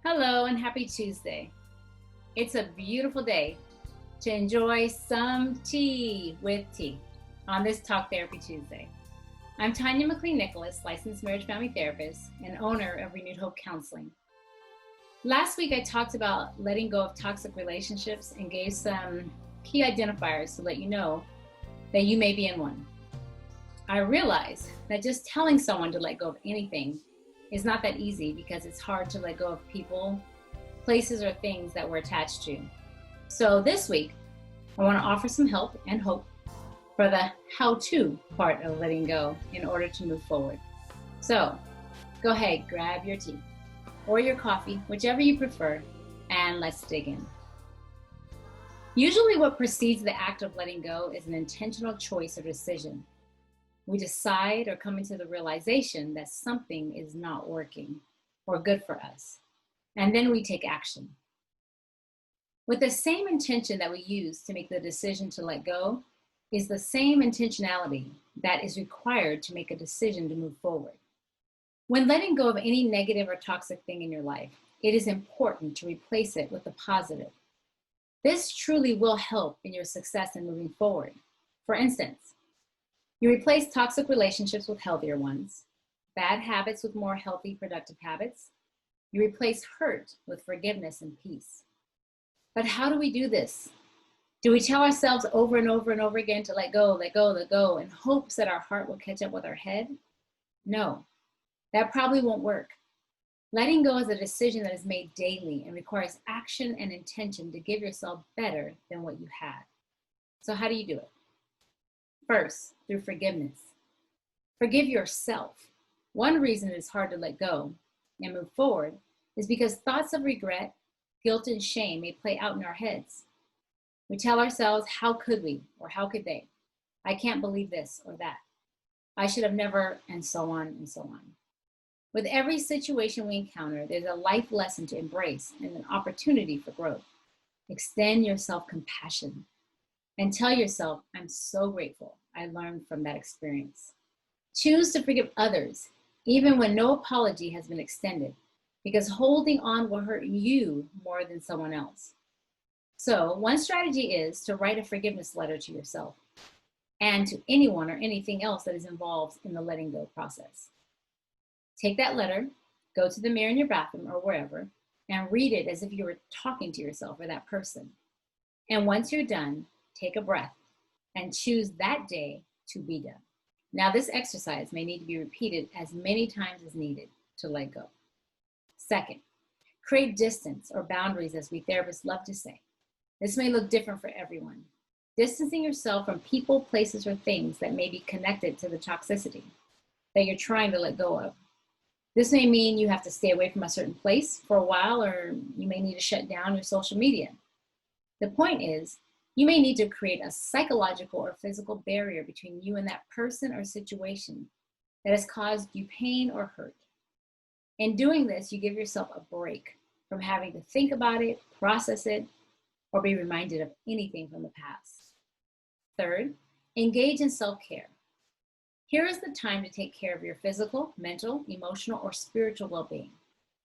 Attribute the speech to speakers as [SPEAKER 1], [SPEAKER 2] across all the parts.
[SPEAKER 1] Hello and happy Tuesday. It's a beautiful day to enjoy some tea with tea on this Talk Therapy Tuesday. I'm Tanya McLean Nicholas, licensed marriage family therapist and owner of Renewed Hope Counseling. Last week, I talked about letting go of toxic relationships and gave some key identifiers to let you know that you may be in one. I realized that just telling someone to let go of anything is not that easy because it's hard to let go of people, places, or things that we're attached to. So this week, I want to offer some help and hope for the how-to part of letting go in order to move forward. So go ahead, grab your tea or your coffee, whichever you prefer, and let's dig in. Usually what precedes the act of letting go is an intentional choice or decision. We decide or come into the realization that something is not working or good for us, and then we take action. With the same intention that we use to make the decision to let go is the same intentionality that is required to make a decision to move forward. When letting go of any negative or toxic thing in your life, it is important to replace it with a positive. This truly will help in your success in moving forward. For instance, you replace toxic relationships with healthier ones, bad habits with more healthy, productive habits. You replace hurt with forgiveness and peace. But how do we do this? Do we tell ourselves over and over and over again to let go, let go, let go, in hopes that our heart will catch up with our head? No, that probably won't work. Letting go is a decision that is made daily and requires action and intention to give yourself better than what you had. So how do you do it? First, through forgiveness. Forgive yourself. One reason it is hard to let go and move forward is because thoughts of regret, guilt, and shame may play out in our heads. We tell ourselves, how could we, or how could they? I can't believe this or that. I should have never, and so on and so on. With every situation we encounter, there's a life lesson to embrace and an opportunity for growth. Extend your self-compassion and tell yourself, I'm so grateful I learned from that experience. Choose to forgive others, even when no apology has been extended, because holding on will hurt you more than someone else. So one strategy is to write a forgiveness letter to yourself and to anyone or anything else that is involved in the letting go process. Take that letter, go to the mirror in your bathroom or wherever, and read it as if you were talking to yourself or that person. And once you're done, take a breath and choose that day to be done. Now, this exercise may need to be repeated as many times as needed to let go. Second, create distance or boundaries, as we therapists love to say. This may look different for everyone. Distancing yourself from people, places, or things that may be connected to the toxicity that you're trying to let go of. This may mean you have to stay away from a certain place for a while, or you may need to shut down your social media. The point is, you may need to create a psychological or physical barrier between you and that person or situation that has caused you pain or hurt. In doing this, you give yourself a break from having to think about it, process it, or be reminded of anything from the past. Third, engage in self-care. Here is the time to take care of your physical, mental, emotional, or spiritual well-being.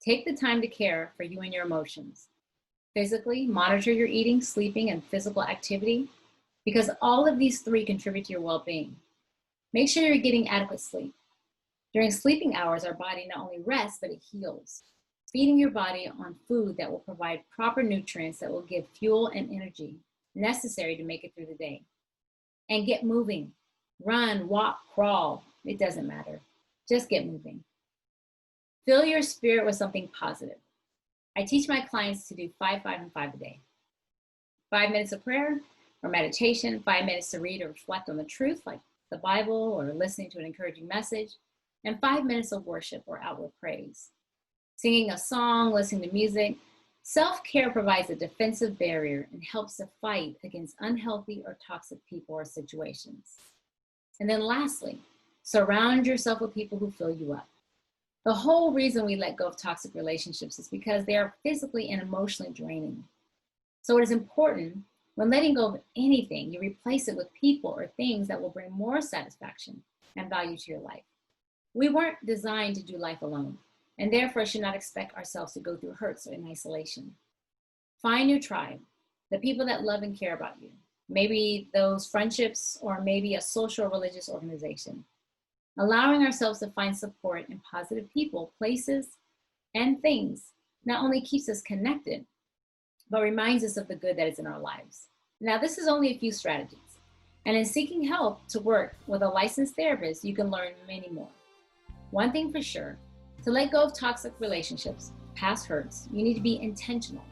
[SPEAKER 1] Take the time to care for you and your emotions. Physically, monitor your eating, sleeping, and physical activity, because all of these three contribute to your well-being. Make sure you're getting adequate sleep. During sleeping hours, our body not only rests, but it heals. Feeding your body on food that will provide proper nutrients that will give fuel and energy necessary to make it through the day. And get moving. Run, walk, crawl. It doesn't matter. Just get moving. Fill your spirit with something positive. I teach my clients to do 5, 5, and 5 a day. 5 minutes of prayer or meditation, 5 minutes to read or reflect on the truth, like the Bible or listening to an encouraging message, and 5 minutes of worship or outward praise. Singing a song, listening to music. Self-care provides a defensive barrier and helps to fight against unhealthy or toxic people or situations. And then lastly, surround yourself with people who fill you up. The whole reason we let go of toxic relationships is because they are physically and emotionally draining. So it is important when letting go of anything, you replace it with people or things that will bring more satisfaction and value to your life. We weren't designed to do life alone, and therefore should not expect ourselves to go through hurts or in isolation. Find your tribe, the people that love and care about you. Maybe those friendships, or maybe a social or religious organization. Allowing ourselves to find support in positive people, places, and things not only keeps us connected, but reminds us of the good that is in our lives. Now, this is only a few strategies. And in seeking help to work with a licensed therapist, you can learn many more. One thing for sure, to let go of toxic relationships, past hurts, you need to be intentional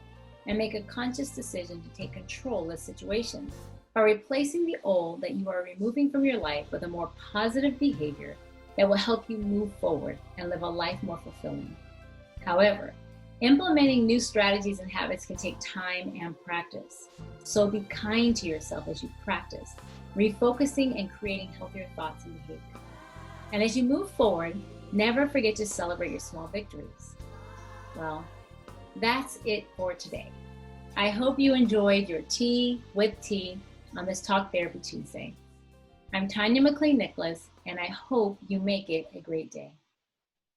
[SPEAKER 1] and make a conscious decision to take control of the situation by replacing the old that you are removing from your life with a more positive behavior that will help you move forward and live a life more fulfilling. However, implementing new strategies and habits can take time and practice. So be kind to yourself as you practice, refocusing and creating healthier thoughts and behavior. And as you move forward, never forget to celebrate your small victories. Well, that's it for today. I hope you enjoyed your tea with tea on this Talk Therapy Tuesday. I'm Tanya McLean Nicholas, and I hope you make it a great day.